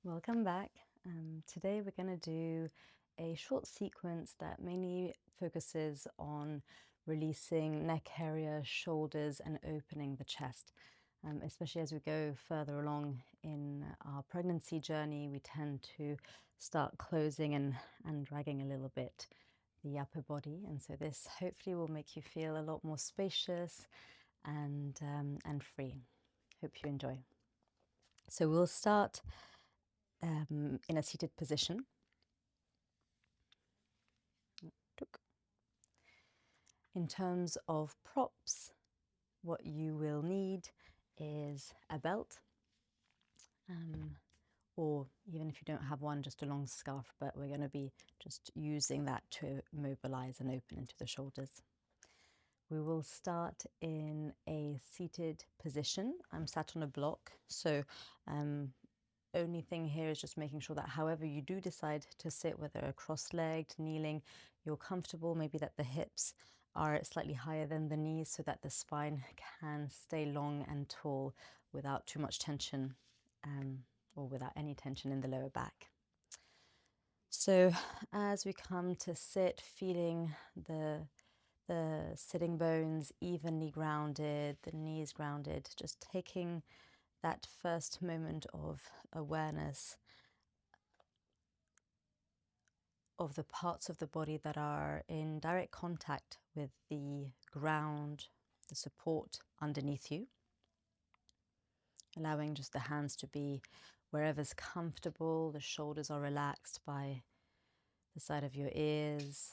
Welcome back. Today we're going to do a short sequence that mainly focuses on releasing neck area, shoulders, and opening the chest. Especially as we go further along in our pregnancy journey, we tend to start closing and dragging a little bit the upper body. And so this hopefully will make you feel a lot more spacious and free. Hope you enjoy. So we'll start in a seated position. In terms of props, what you will need is a belt, or even if you don't have one, just a long scarf, but we're going to be just using that to mobilize and open into the shoulders. We will start in a seated position. I'm sat on a block, so only thing here is just making sure that however you do decide to sit, whether cross-legged, kneeling, you're comfortable, maybe that the hips are slightly higher than the knees so that the spine can stay long and tall without too much tension or without any tension in the lower back. So as we come to sit, feeling the sitting bones evenly grounded, the knees grounded, just taking that first moment of awareness of the parts of the body that are in direct contact with the ground, the support underneath you. Allowing just the hands to be wherever's comfortable, the shoulders are relaxed by the side of your ears,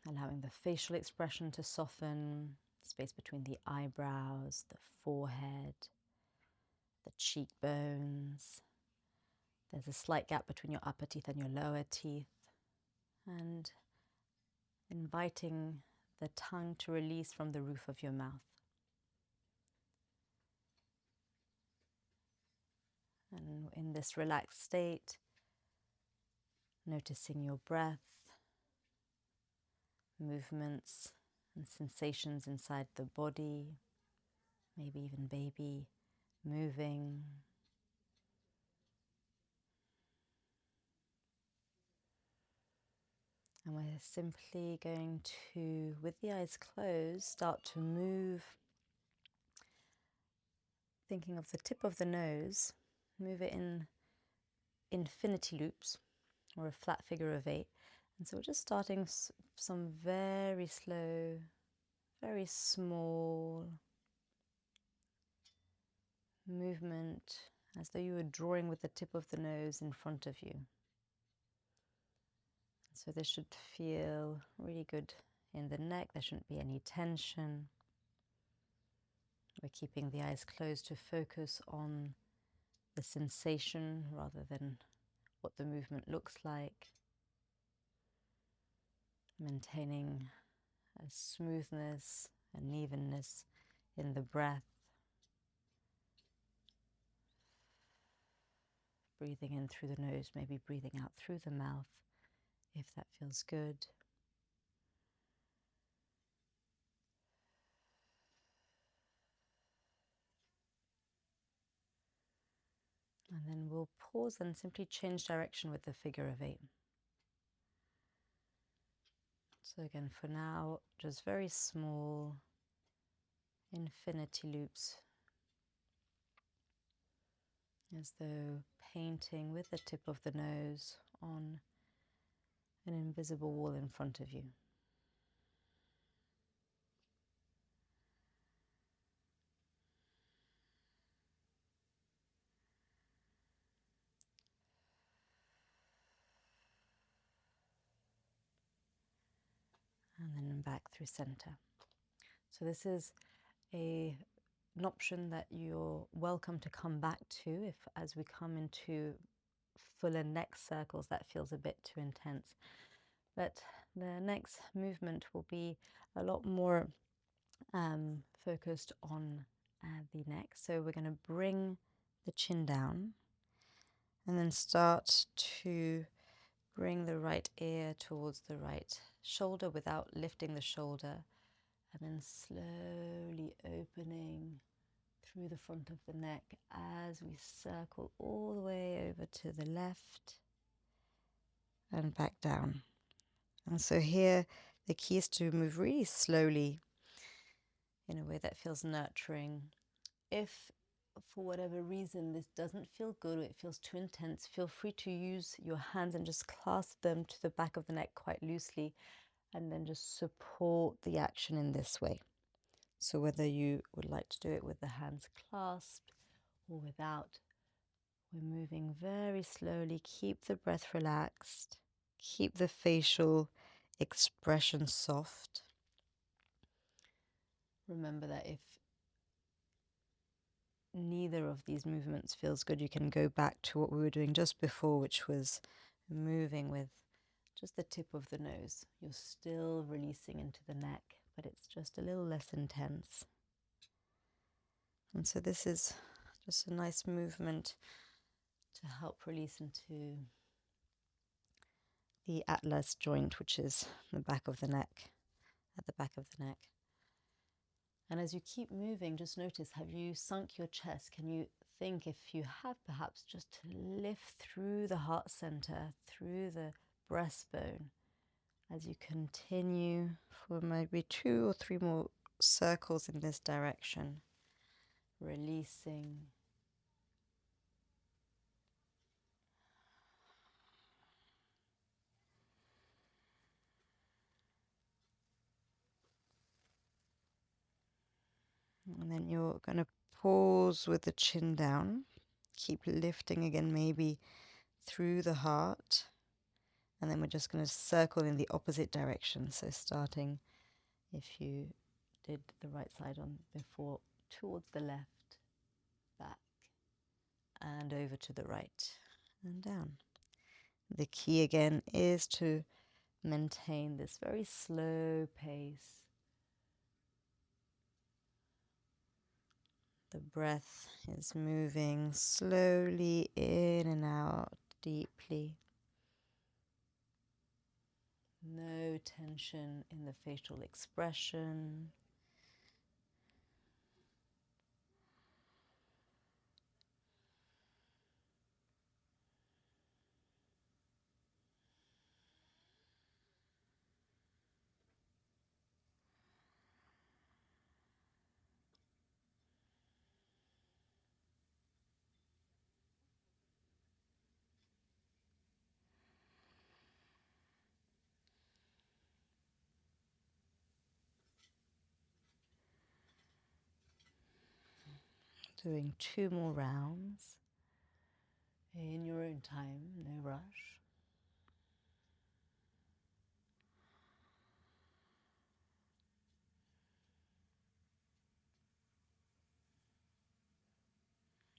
allowing the facial expression to soften, space between the eyebrows, the forehead, the cheekbones. There's a slight gap between your upper teeth and your lower teeth, and inviting the tongue to release from the roof of your mouth. And in this relaxed state, noticing your breath, movements and sensations inside the body, maybe even baby moving. And we're simply going to, with the eyes closed, start to move, thinking of the tip of the nose, move it in infinity loops or a flat figure of 8. And so we're just starting some very slow, very small movement as though you were drawing with the tip of the nose in front of you. So this should feel really good in the neck. There shouldn't be any tension. We're keeping the eyes closed to focus on the sensation rather than what the movement looks like. Maintaining a smoothness and evenness in the breath. Breathing in through the nose, maybe breathing out through the mouth, if that feels good. And then we'll pause and simply change direction with the figure of 8. So again, for now, just very small infinity loops, as though painting with the tip of the nose on an invisible wall in front of you. And then back through center. So this is an option that you're welcome to come back to if, as we come into fuller neck circles, that feels a bit too intense. But the next movement will be a lot more focused on the neck. So we're going to bring the chin down and then start to bring the right ear towards the right shoulder without lifting the shoulder, and then slowly opening through the front of the neck as we circle all the way over to the left and back down. And so here the key is to move really slowly in a way that feels nurturing. If for whatever reason this doesn't feel good or it feels too intense, feel free to use your hands and just clasp them to the back of the neck quite loosely, and then just support the action in this way. So whether you would like to do it with the hands clasped or without, we're moving very slowly. Keep the breath relaxed. Keep the facial expression soft. Remember that if neither of these movements feels good, you can go back to what we were doing just before, which was moving with just the tip of the nose. You're still releasing into the neck, but it's just a little less intense. And so this is just a nice movement to help release into the atlas joint, which is the back of the neck, at the back of the neck. And as you keep moving, just notice, have you sunk your chest? Can you think, if you have, perhaps just to lift through the heart center, through the breastbone, as you continue for maybe 2 or 3 more circles in this direction, releasing. And then you're going to pause with the chin down. Keep lifting again, maybe through the heart. And then we're just going to circle in the opposite direction. So starting, if you did the right side on before, towards the left, back, and over to the right, and down. The key again is to maintain this very slow pace. The breath is moving slowly in and out deeply. No tension in the facial expression. Doing 2 more rounds in your own time, no rush.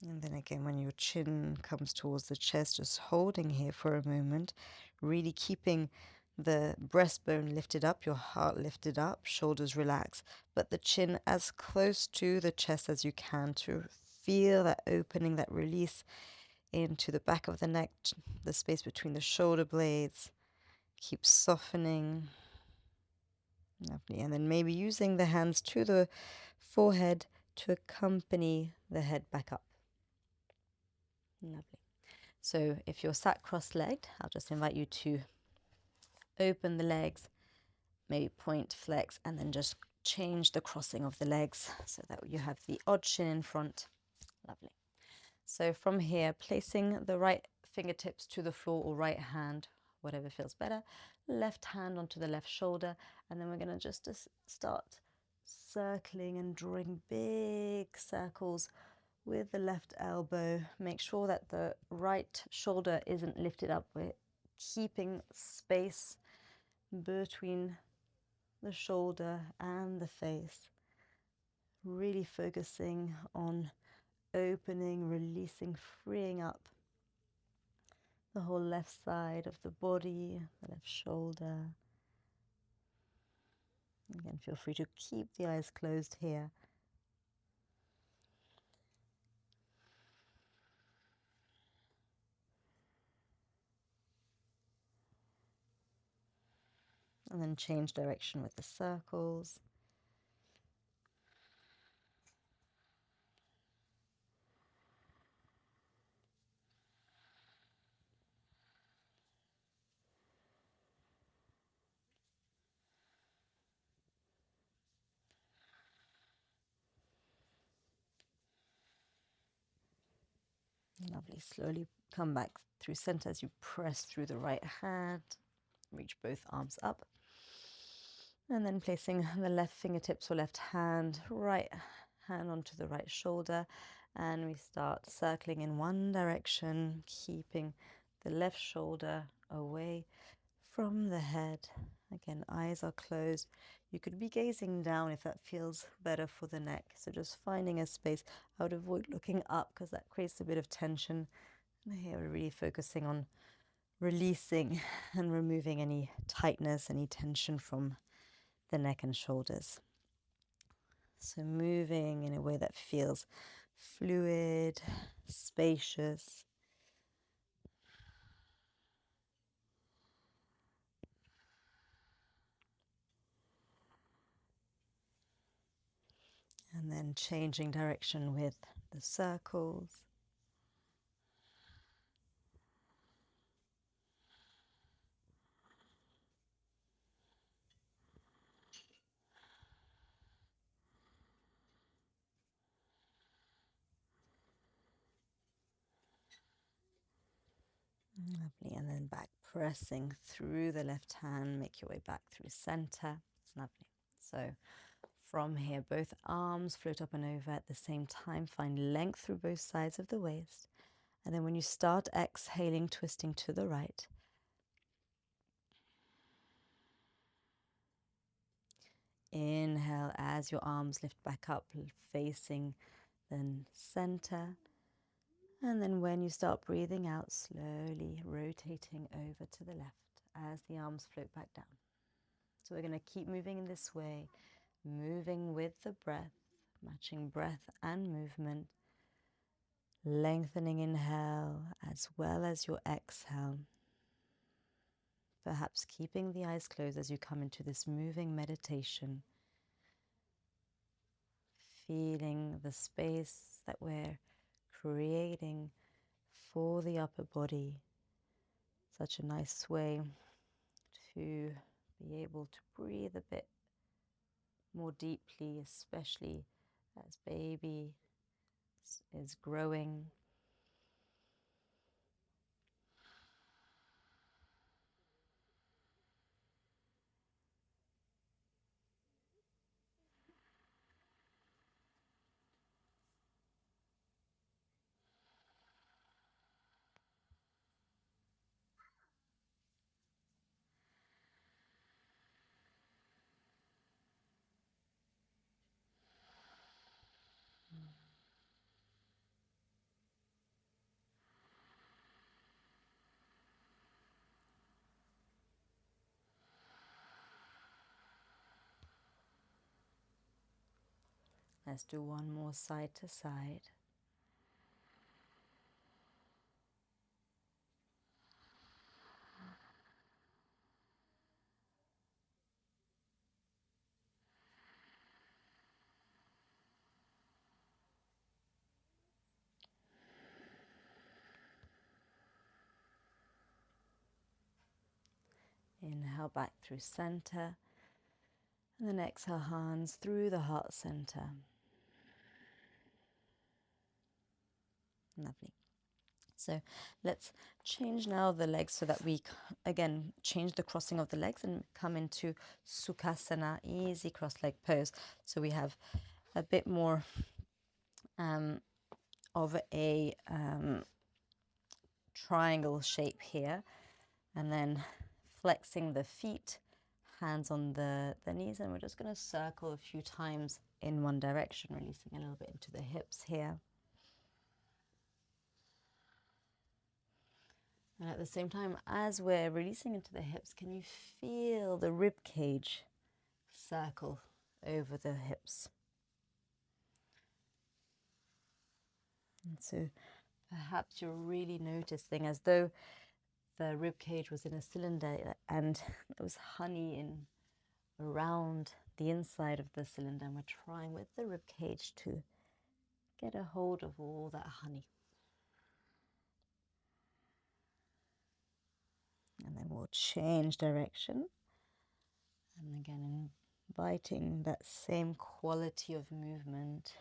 And then again, when your chin comes towards the chest, just holding here for a moment, really keeping the breastbone lifted up, your heart lifted up, shoulders relaxed, but the chin as close to the chest as you can to feel that opening, that release into the back of the neck, the space between the shoulder blades. Keep softening. Lovely. And then maybe using the hands to the forehead to accompany the head back up. Lovely. So if you're sat cross-legged, I'll just invite you to open the legs, maybe point, flex, and then just change the crossing of the legs so that you have the odd shin in front. Lovely. So from here, placing the right fingertips to the floor or right hand, whatever feels better, left hand onto the left shoulder, and then we're going to just start circling and drawing big circles with the left elbow. Make sure that the right shoulder isn't lifted up. We're keeping space between the shoulder and the face. Really focusing on opening, releasing, freeing up the whole left side of the body, the left shoulder. Again, feel free to keep the eyes closed here. And then change direction with the circles. Lovely. Slowly come back through center as you press through the right hand. Reach both arms up. And then placing the left fingertips or left hand, right hand onto the right shoulder. And we start circling in one direction, keeping the left shoulder away from the head. Again, eyes are closed. You could be gazing down if that feels better for the neck. So just finding a space. I would avoid looking up because that creates a bit of tension. And here we're really focusing on releasing and removing any tightness, any tension from the neck and shoulders. So moving in a way that feels fluid, spacious. And then changing direction with the circles. Lovely. And then back pressing through the left hand, make your way back through center. Lovely. So from here, both arms float up and over at the same time. Find length through both sides of the waist. And then when you start exhaling, twisting to the right. Inhale as your arms lift back up, facing the center. And then when you start breathing out, slowly rotating over to the left as the arms float back down. So we're going to keep moving in this way, moving with the breath, matching breath and movement, lengthening inhale as well as your exhale. Perhaps keeping the eyes closed as you come into this moving meditation, feeling the space that we're creating for the upper body. Such a nice way to be able to breathe a bit more deeply, especially as baby is growing. Let's do one more side to side. Inhale back through center, and then exhale hands through the heart center. Lovely. So let's change now the legs so that we, again, change the crossing of the legs and come into Sukhasana, easy cross-leg pose. So we have a bit more of a triangle shape here, and then flexing the feet, hands on the knees, and we're just going to circle a few times in one direction, releasing a little bit into the hips here. And at the same time, as we're releasing into the hips, can you feel the rib cage circle over the hips? And so perhaps you're really noticing as though the rib cage was in a cylinder and there was honey in around the inside of the cylinder, and we're trying with the rib cage to get a hold of all that honey. And then we'll change direction. And again, inviting that same quality of movement.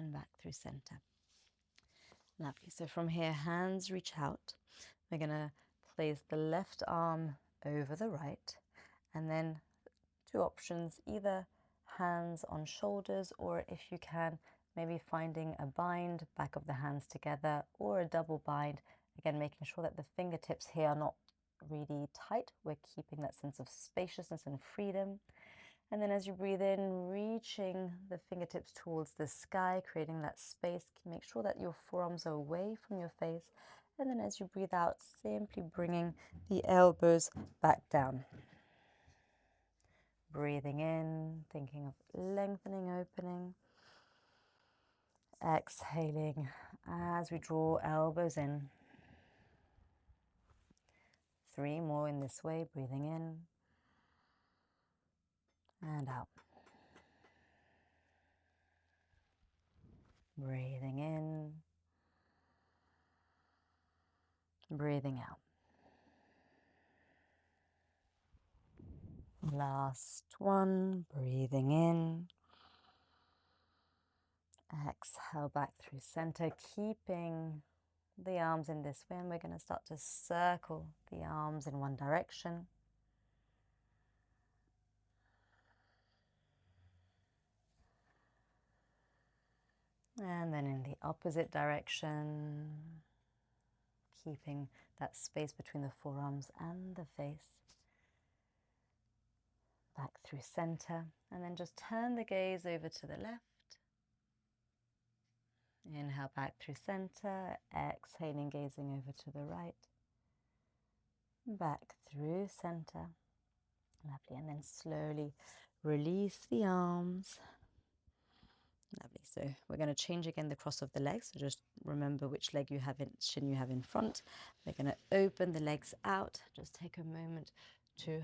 and back through center. Lovely. So from here, hands reach out. We're going to place the left arm over the right, and then two options, either hands on shoulders, or if you can, maybe finding a bind, back of the hands together, or a double bind. Again, making sure that the fingertips here are not really tight. We're keeping that sense of spaciousness and freedom. And then as you breathe in, reaching the fingertips towards the sky, creating that space. Make sure that your forearms are away from your face. And then as you breathe out, simply bringing the elbows back down. Breathing in, thinking of lengthening, opening. Exhaling as we draw elbows in. 3 more in this way, breathing in and out. Breathing in, breathing out. Last one, breathing in. Exhale back through center, keeping the arms in this way, and we're going to start to circle the arms in one direction. And then in the opposite direction, keeping that space between the forearms and the face. Back through center, and then just turn the gaze over to the left. Inhale back through center, exhaling, gazing over to the right. Back through center. Lovely, and then slowly release the arms. Lovely, so we're going to change again the cross of the legs, so just remember which leg you have in, shin you have in front. We're going to open the legs out, just take a moment to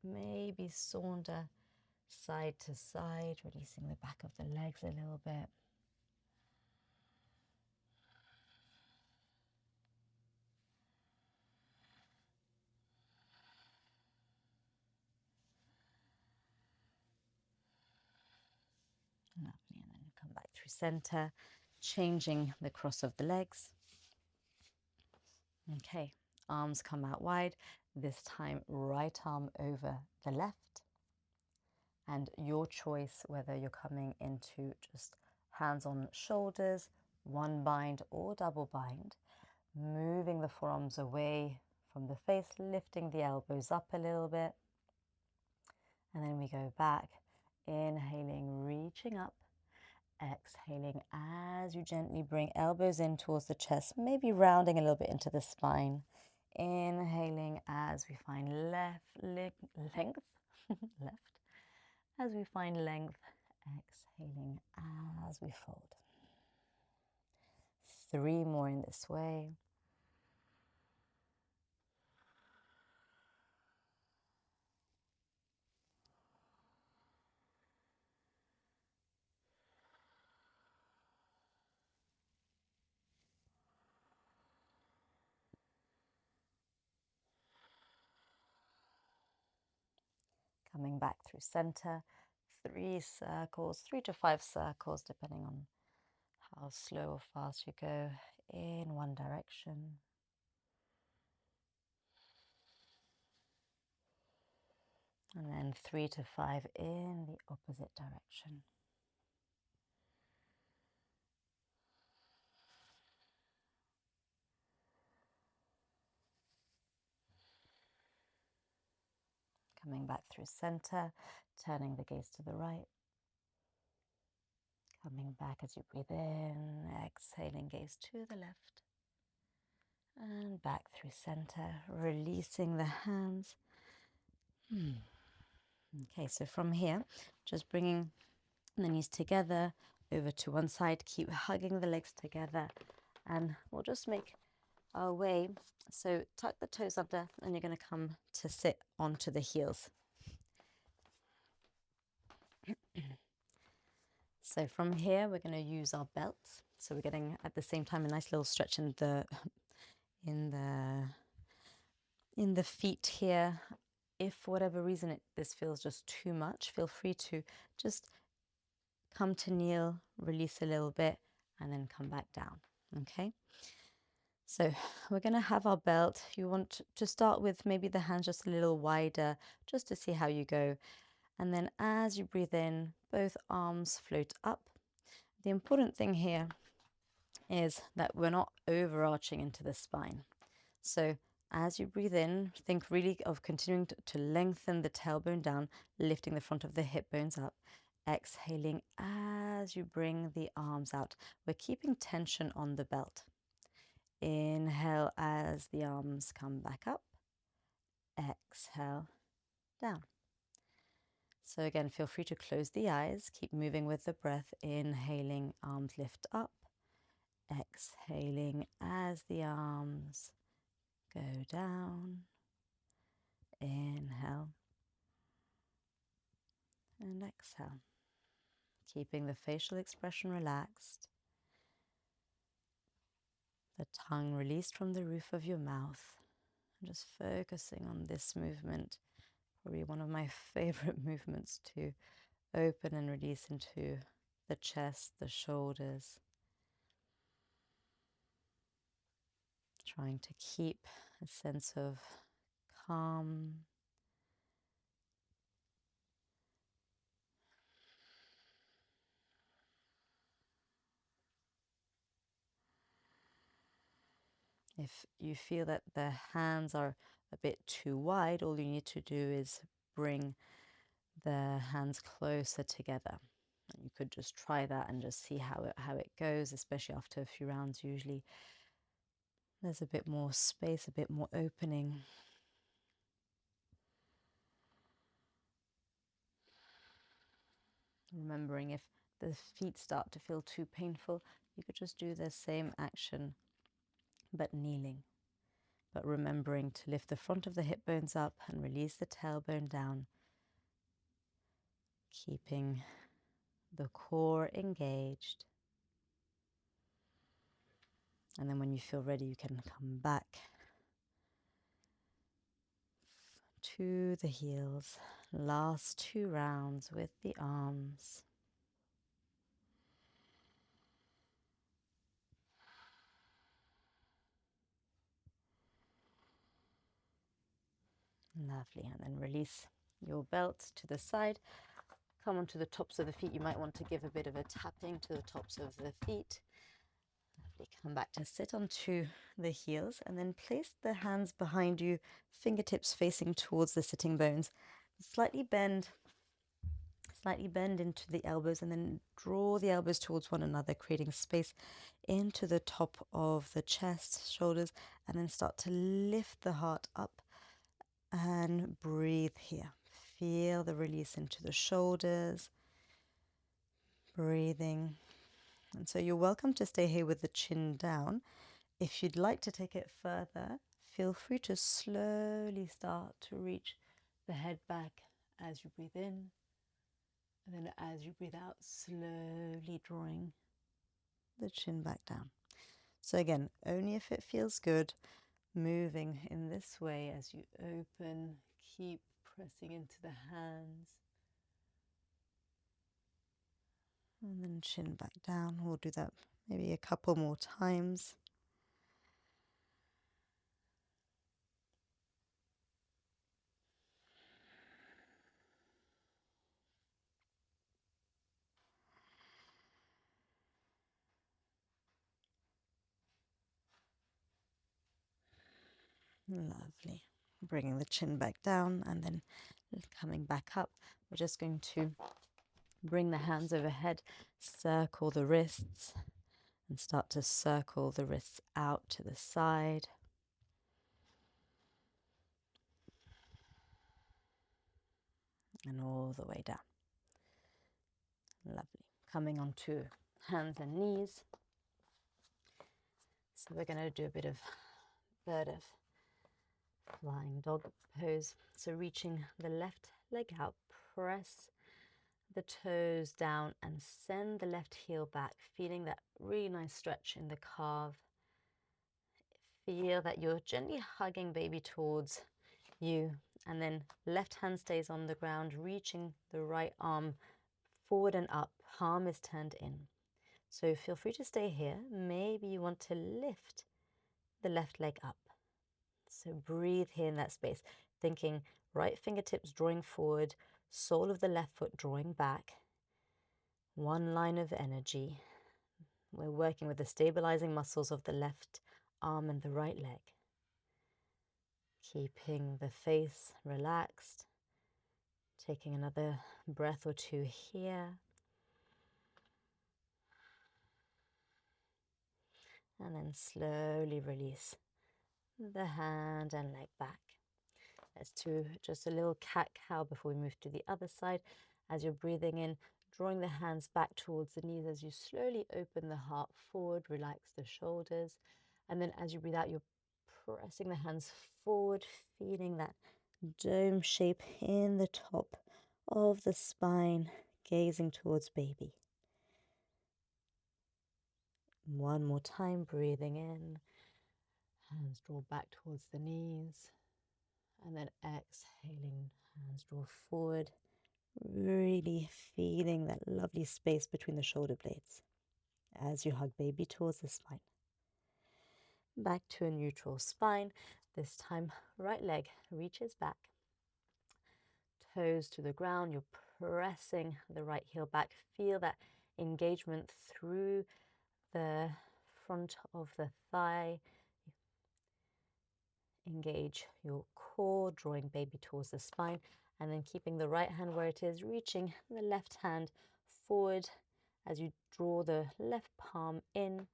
maybe saunter side to side, releasing the back of the legs a little bit. Lovely, and then come back through center, changing the cross of the legs. Okay, arms come out wide, this time right arm over the left. And your choice whether you're coming into just hands on shoulders, one bind or double bind, moving the forearms away from the face, lifting the elbows up a little bit. And then we go back, inhaling, reaching up, exhaling as you gently bring elbows in towards the chest, maybe rounding a little bit into the spine. Inhaling as we find length, left, as we find length, exhaling as we fold. 3 more in this way. Coming back through center, 3 circles, 3 to 5 circles, depending on how slow or fast you go in one direction. And then 3 to 5 in the opposite direction. Coming back through center, turning the gaze to the right. Coming back as you breathe in, exhaling, gaze to the left. And back through center, releasing the hands. Okay, so from here, just bringing the knees together, over to one side, keep hugging the legs together, and we'll just make our way. So tuck the toes under, and you're going to come to sit onto the heels. So from here, we're going to use our belts. So we're getting at the same time a nice little stretch in the feet here. If for whatever reason this feels just too much, feel free to just come to kneel, release a little bit, and then come back down. Okay, so we're going to have our belt. You want to start with maybe the hands just a little wider, just to see how you go. And then as you breathe in, both arms float up. The important thing here is that we're not overarching into the spine. So as you breathe in, think really of continuing to lengthen the tailbone down, lifting the front of the hip bones up. Exhaling as you bring the arms out. We're keeping tension on the belt. Inhale as the arms come back up. Exhale down. So again, feel free to close the eyes. Keep moving with the breath. Inhaling, arms lift up. Exhaling as the arms go down. Inhale and exhale. Keeping the facial expression relaxed. The tongue released from the roof of your mouth. And just focusing on this movement. Probably one of my favorite movements to open and release into the chest, the shoulders. Trying to keep a sense of calm. If you feel that the hands are a bit too wide, all you need to do is bring the hands closer together. And you could just try that and just see how it goes, especially after a few rounds. Usually there's a bit more space, a bit more opening. Remembering if the feet start to feel too painful, you could just do the same action, but kneeling. But remembering to lift the front of the hip bones up and release the tailbone down. Keeping the core engaged. And then when you feel ready, you can come back to the heels. Last 2 rounds with the arms. Lovely. And then release your belt to the side. Come onto the tops of the feet. You might want to give a bit of a tapping to the tops of the feet. Lovely. Come back to sit onto the heels and then place the hands behind you, fingertips facing towards the sitting bones. Slightly bend into the elbows and then draw the elbows towards one another, creating space into the top of the chest, shoulders, and then start to lift the heart up and breathe here. Feel the release into the shoulders, breathing. And so you're welcome to stay here with the chin down. If you'd like to take it further, feel free to slowly start to reach the head back as you breathe in. And then as you breathe out, slowly drawing the chin back down. So again, only if it feels good, moving in this way as you open, keep pressing into the hands. And then chin back down. We'll do that maybe a couple more times. Lovely. Bringing the chin back down and then coming back up. We're just going to bring the hands overhead, circle the wrists, and start to circle the wrists out to the side. And all the way down. Lovely. Coming onto hands and knees. So we're going to do a bit of bird of flying dog pose. So reaching the left leg out, press the toes down and send the left heel back, feeling that really nice stretch in the calf. Feel that you're gently hugging baby towards you, and then left hand stays on the ground, reaching the right arm forward and up, palm is turned in. So feel free to stay here. Maybe you want to lift the left leg up. So breathe here in that space, thinking right fingertips drawing forward, sole of the left foot drawing back. One line of energy. We're working with the stabilizing muscles of the left arm and the right leg. Keeping the face relaxed. Taking another breath or two here. And then slowly release the hand and leg back. Let's do just a little cat-cow before we move to the other side. As you're breathing in, drawing the hands back towards the knees as you slowly open the heart forward, relax the shoulders. And then as you breathe out, you're pressing the hands forward, feeling that dome shape in the top of the spine, gazing towards baby. One more time, breathing in, hands draw back towards the knees, and then exhaling, hands draw forward, really feeling that lovely space between the shoulder blades as you hug baby towards the spine. Back to a neutral spine. This time, right leg reaches back, toes to the ground. You're pressing the right heel back. Feel that engagement through the front of the thigh. Engage your core, drawing baby towards the spine, and then keeping the right hand where it is, reaching the left hand forward as you draw the left palm in.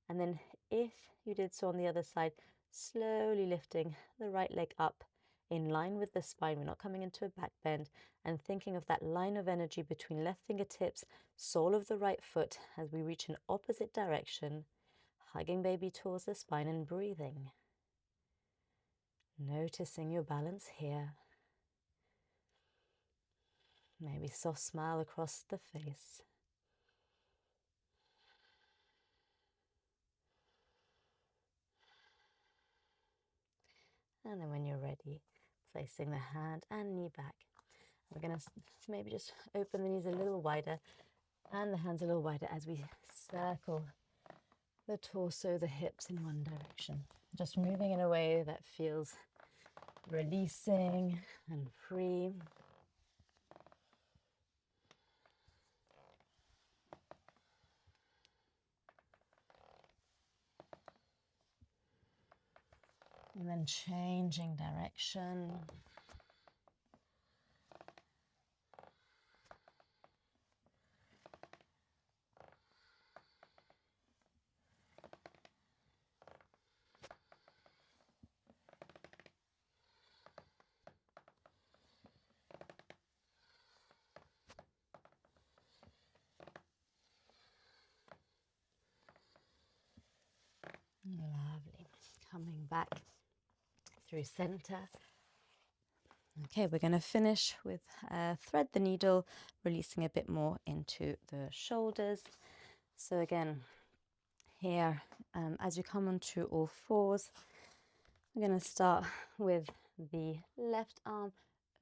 And then if you did so on the other side, slowly lifting the right leg up in line with the spine. We're not coming into a back bend, and thinking of that line of energy between left fingertips, sole of the right foot as we reach in opposite direction, hugging baby towards the spine and breathing. Noticing your balance here. Maybe soft smile across the face. And then when you're ready, placing the hand and knee back. We're going to maybe just open the knees a little wider and the hands a little wider as we circle the torso, the hips in one direction. Just moving in a way that feels releasing and free. And then changing direction. Lovely. Coming back through center. Okay, we're going to finish with thread the needle, releasing a bit more into the shoulders. So again, here, as you come onto all fours, we're going to start with the left arm,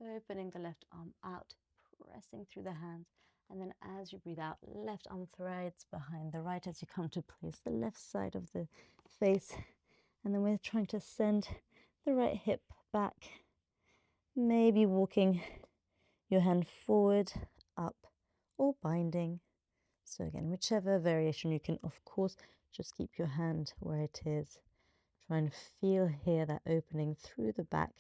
opening the left arm out, pressing through the hands. And then as you breathe out, left arm threads behind the right as you come to place the left side of the face. And then we're trying to send the right hip back, maybe walking your hand forward, up, or binding. So again, whichever variation you can, of course, just keep your hand where it is. Try and feel here that opening through the back.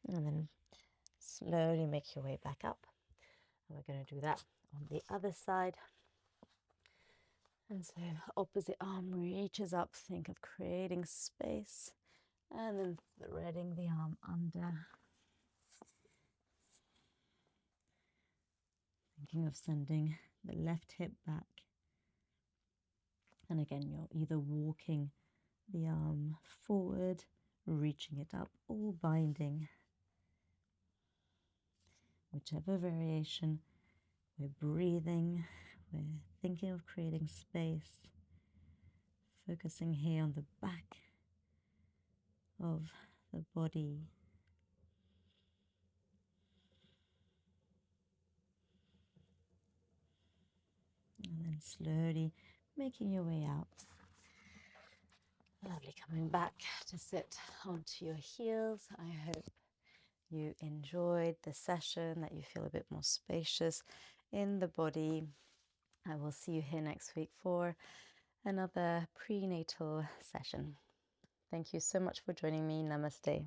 And then slowly make your way back up. And we're going to do that on the other side. And so opposite arm reaches up, think of creating space, and then threading the arm under. Thinking of sending the left hip back. And again, you're either walking the arm forward, reaching it up, or binding. Whichever variation, we're breathing, we're thinking of creating space, focusing here on the back of the body. And then slowly making your way out. Lovely, coming back to sit onto your heels. I hope you enjoyed the session, that you feel a bit more spacious in the body. I will see you here next week for another prenatal session. Thank you so much for joining me. Namaste.